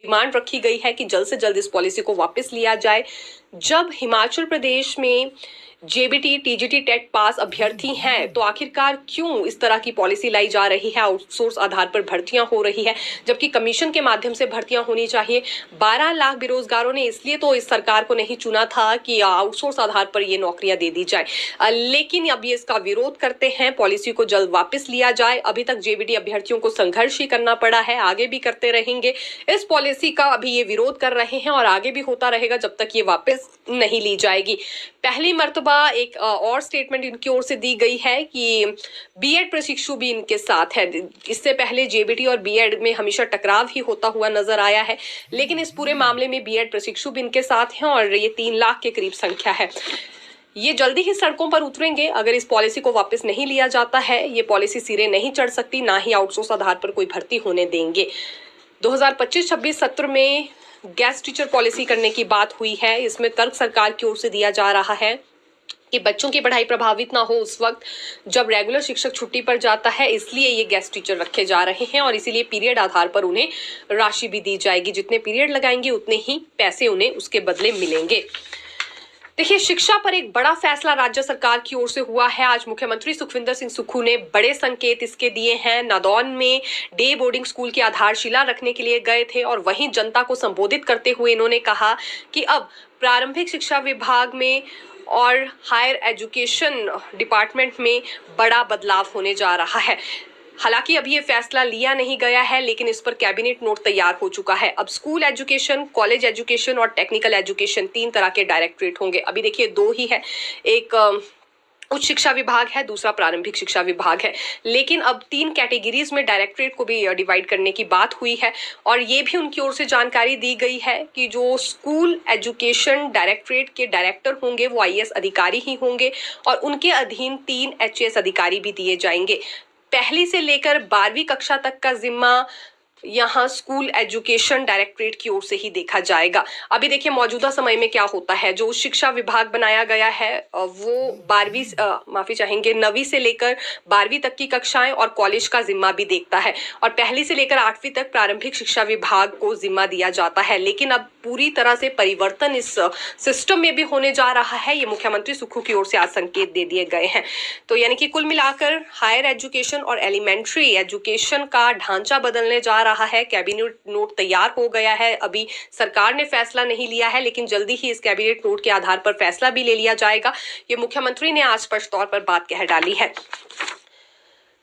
Demand रखी गई है कि जल्द से जल्द इस पॉलिसी को वापस लिया जाए। जब हिमाचल प्रदेश में जेबीटी टीजीटी टेट पास अभ्यर्थी हैं तो आखिरकार क्यों इस तरह की पॉलिसी लाई जा रही है, आउटसोर्स आधार पर भर्तियां हो रही है जबकि कमीशन के माध्यम से भर्तियां होनी चाहिए। 12 लाख बेरोजगारों ने इसलिए तो इस सरकार को नहीं चुना था कि आउटसोर्स आधार पर ये नौकरियां दे दी जाए, लेकिन अब ये इसका विरोध करते हैं। पॉलिसी को जल्द वापस लिया जाए। अभी तक जेबीटी अभ्यर्थियों को संघर्ष ही करना पड़ा है, आगे भी करते रहेंगे। इस पॉलिसी का अभी ये विरोध कर रहे हैं और आगे भी होता रहेगा जब तक ये वापस नहीं ली जाएगी। पहली मर्तबा एक और स्टेटमेंट इनकी ओर से दी गई है कि बीएड प्रशिक्षु भी इनके साथ है। इससे पहले जेबीटी और बीएड में हमेशा टकराव ही होता हुआ नजर आया है, लेकिन इस पूरे मामले में बीएड प्रशिक्षु भी इनके साथ हैं और ये 3 लाख के करीब संख्या है। ये जल्दी ही सड़कों पर उतरेंगे अगर इस पॉलिसी को वापस नहीं लिया जाता है। ये पॉलिसी सिरे नहीं चढ़ सकती, ना ही आउटसोर्स आधार पर कोई भर्ती होने देंगे। 2025-26 सत्र में गेस्ट टीचर पॉलिसी करने की बात हुई है। इसमें तर्क सरकार की ओर से दिया जा रहा है कि बच्चों की पढ़ाई प्रभावित ना हो उस वक्त जब रेगुलर शिक्षक छुट्टी पर जाता है, इसलिए ये गेस्ट टीचर रखे जा रहे हैं और इसीलिए पीरियड आधार पर उन्हें राशि भी दी जाएगी। जितने पीरियड लगाएंगे उतने ही पैसे उन्हें उसके बदले मिलेंगे। देखिए, शिक्षा पर एक बड़ा फैसला राज्य सरकार की ओर से हुआ है। आज मुख्यमंत्री सुखविंदर सिंह सुक्खू ने बड़े संकेत इसके दिए हैं। नादौन में डे बोर्डिंग स्कूल की आधारशिला रखने के लिए गए थे और वहीं जनता को संबोधित करते हुए इन्होंने कहा कि अब प्रारंभिक शिक्षा विभाग में और हायर एजुकेशन डिपार्टमेंट में बड़ा बदलाव होने जा रहा है। हालांकि अभी ये फैसला लिया नहीं गया है, लेकिन इस पर कैबिनेट नोट तैयार हो चुका है। अब स्कूल एजुकेशन, कॉलेज एजुकेशन और टेक्निकल एजुकेशन 3 तरह के डायरेक्टरेट होंगे। अभी देखिए 2 ही है, एक उच्च शिक्षा विभाग है, दूसरा प्रारंभिक शिक्षा विभाग है, लेकिन अब 3 कैटेगरीज में डायरेक्टरेट को भी डिवाइड करने की बात हुई है और ये भी उनकी ओर से जानकारी दी गई है कि जो स्कूल एजुकेशन डायरेक्टरेट के डायरेक्टर होंगे वो आईएएस अधिकारी ही होंगे और उनके अधीन 3 एचएएस अधिकारी भी दिए जाएंगे। पहली से लेकर 12वीं कक्षा तक का जिम्मा यहाँ स्कूल एजुकेशन डायरेक्टरेट की ओर से ही देखा जाएगा। अभी देखिए मौजूदा समय में क्या होता है, जो शिक्षा विभाग बनाया गया है वो 9वीं से लेकर 12वीं तक की कक्षाएं और कॉलेज का जिम्मा भी देखता है और पहली से लेकर 8वीं तक प्रारंभिक शिक्षा विभाग को जिम्मा दिया जाता है। लेकिन अब पूरी तरह से परिवर्तन इस सिस्टम में भी होने जा रहा है। ये मुख्यमंत्री सुक्खू की ओर से आज संकेत दे दिए गए हैं। तो यानी कि कुल मिलाकर हायर एजुकेशन और एलिमेंट्री एजुकेशन का ढांचा बदलने जा रहा है। कैबिनेट नोट तैयार हो गया है। अभी सरकार ने फैसला नहीं लिया है, लेकिन जल्दी ही इस कैबिनेट नोट के आधार पर फैसला भी ले लिया जाएगा। ये मुख्यमंत्री ने आज स्पष्ट तौर पर बात कह डाली है।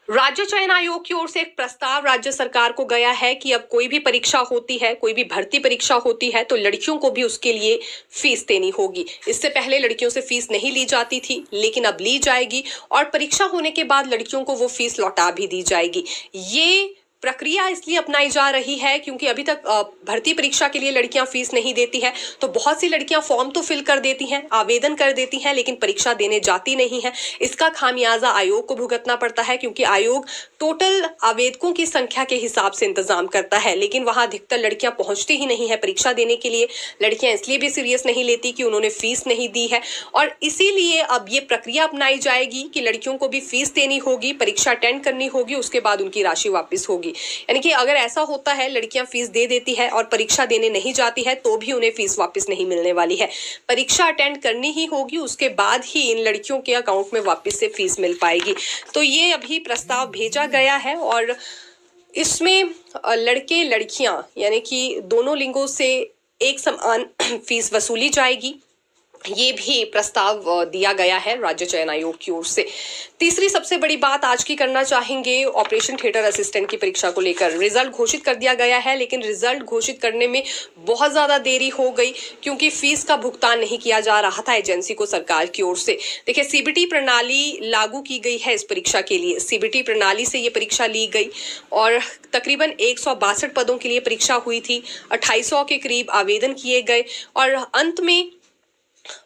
राज्य चयन आयोग की ओर से एक प्रस्ताव राज्य सरकार को गया है कि अब कोई भी परीक्षा होती है, कोई भी भर्ती परीक्षा होती है तो लड़कियों को भी उसके लिए फीस देनी होगी। इससे पहले लड़कियों से फीस नहीं ली जाती थी, लेकिन अब ली जाएगी और परीक्षा होने के बाद लड़कियों को वो फीस लौटा भी दी जाएगी। ये प्रक्रिया इसलिए अपनाई जा रही है क्योंकि अभी तक भर्ती परीक्षा के लिए लड़कियां फीस नहीं देती है, तो बहुत सी लड़कियां फॉर्म तो फिल कर देती हैं, आवेदन कर देती हैं, लेकिन परीक्षा देने जाती नहीं है। इसका खामियाजा आयोग को भुगतना पड़ता है क्योंकि आयोग टोटल आवेदकों की संख्या के हिसाब से इंतजाम करता है, लेकिन वहां अधिकतर लड़कियां पहुंचती ही नहीं है परीक्षा देने के लिए। लड़कियां इसलिए भी सीरियस नहीं लेती कि उन्होंने फीस नहीं दी है और इसीलिए अब ये प्रक्रिया अपनाई जाएगी कि लड़कियों को भी फीस देनी होगी, परीक्षा अटेंड करनी होगी, उसके बाद उनकी राशि वापस होगी। यानी कि अगर ऐसा होता है, लड़कियां फीस दे देती है और परीक्षा देने नहीं जाती है तो भी उन्हें फीस वापस नहीं मिलने वाली है। परीक्षा अटेंड करनी ही होगी, उसके बाद ही इन लड़कियों के अकाउंट में वापस से फीस मिल पाएगी। तो ये अभी प्रस्ताव भेजा गया है और इसमें लड़के लड़कियां यानी कि दोनों लिंगों से एक समान फीस वसूली जाएगी। ये भी प्रस्ताव दिया गया है राज्य चयन आयोग की ओर से। तीसरी सबसे बड़ी बात आज की करना चाहेंगे ऑपरेशन थिएटर असिस्टेंट की परीक्षा को लेकर। रिजल्ट घोषित कर दिया गया है, लेकिन रिजल्ट घोषित करने में बहुत ज्यादा देरी हो गई क्योंकि फीस का भुगतान नहीं किया जा रहा था एजेंसी को सरकार की ओर से। देखिए, सीबीटी प्रणाली लागू की गई है इस परीक्षा के लिए। सीबीटी प्रणाली से ये परीक्षा ली गई और तकरीबन 162 पदों के लिए परीक्षा हुई थी। 2800 के करीब आवेदन किए गए और अंत में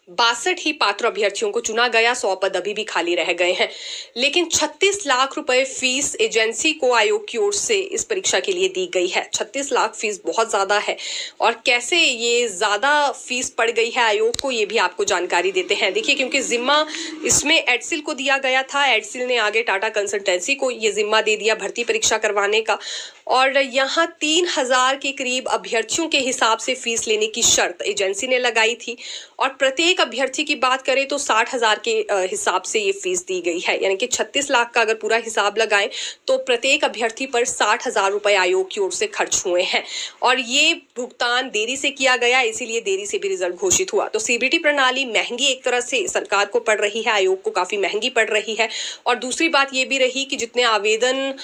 62 ही पात्र अभ्यर्थियों को चुना गया, 100 पद अभी भी खाली रह गए हैं। लेकिन 36 लाख रुपए फीस एजेंसी को आयोग की ओर से इस परीक्षा के लिए दी गई है। 36 लाख फीस बहुत ज्यादा है, और कैसे ये ज्यादा फीस पड़ गई है आयोग को, ये भी आपको जानकारी देते हैं। देखिए, क्योंकि जिम्मा इसमें एडसिल को दिया गया था, एडसिल ने आगे टाटा कंसल्टेंसी को ये जिम्मा दे दिया भर्ती परीक्षा करवाने का, और यहाँ 3000 के करीब अभ्यर्थियों के हिसाब से फीस लेने की शर्त एजेंसी ने लगाई थी, और प्रत्येक अभ्यर्थी की बात करें तो 60,000 के हिसाब से ये फीस दी गई है। यानी कि 36 लाख का अगर पूरा हिसाब लगाएं तो प्रत्येक अभ्यर्थी पर 60,000 रुपए आयोग की ओर से खर्च हुए हैं, और ये भुगतान देरी से किया गया, इसीलिए देरी से भी रिजल्ट घोषित हुआ। तो सीबीटी प्रणाली महंगी एक तरह से सरकार को पड़ रही है, आयोग को काफी महंगी पड़ रही है। और दूसरी बात ये भी रही कि जितने आवेदन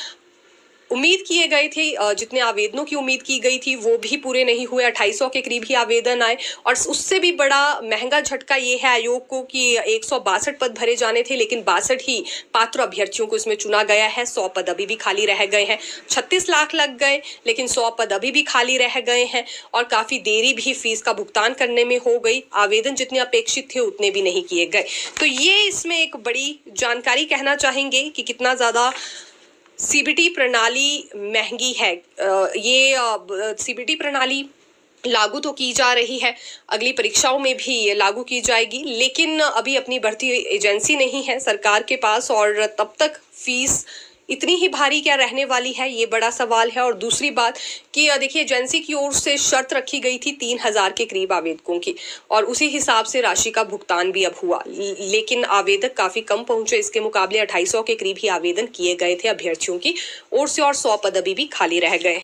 उम्मीद किए गए थे, जितने आवेदनों की उम्मीद की गई थी वो भी पूरे नहीं हुए। 250 के करीब ही आवेदन आए, और उससे भी बड़ा महंगा झटका ये है आयोग को कि 162 पद भरे जाने थे, लेकिन 62 ही पात्र अभ्यर्थियों को इसमें चुना गया है। 100 पद अभी भी खाली रह गए हैं। 36 लाख लग गए, लेकिन 100 पद अभी भी खाली रह गए हैं, और काफी देरी भी फीस का भुगतान करने में हो गई। आवेदन जितने अपेक्षित थे उतने भी नहीं किए गए। तो ये इसमें एक बड़ी जानकारी कहना चाहेंगे कि कितना ज्यादा सीबीटी प्रणाली महंगी है। ये सीबीटी प्रणाली लागू तो की जा रही है, अगली परीक्षाओं में भी ये लागू की जाएगी, लेकिन अभी अपनी भर्ती एजेंसी नहीं है सरकार के पास, और तब तक फीस इतनी ही भारी क्या रहने वाली है, ये बड़ा सवाल है। और दूसरी बात कि देखिए, एजेंसी की ओर से शर्त रखी गई थी 3000 के करीब आवेदकों की, और उसी हिसाब से राशि का भुगतान भी अब हुआ, लेकिन आवेदक काफी कम पहुंचे। इसके मुकाबले 250 के करीब ही आवेदन किए गए थे अभ्यर्थियों की ओर से, और 100 पद अभी भी खाली रह गए।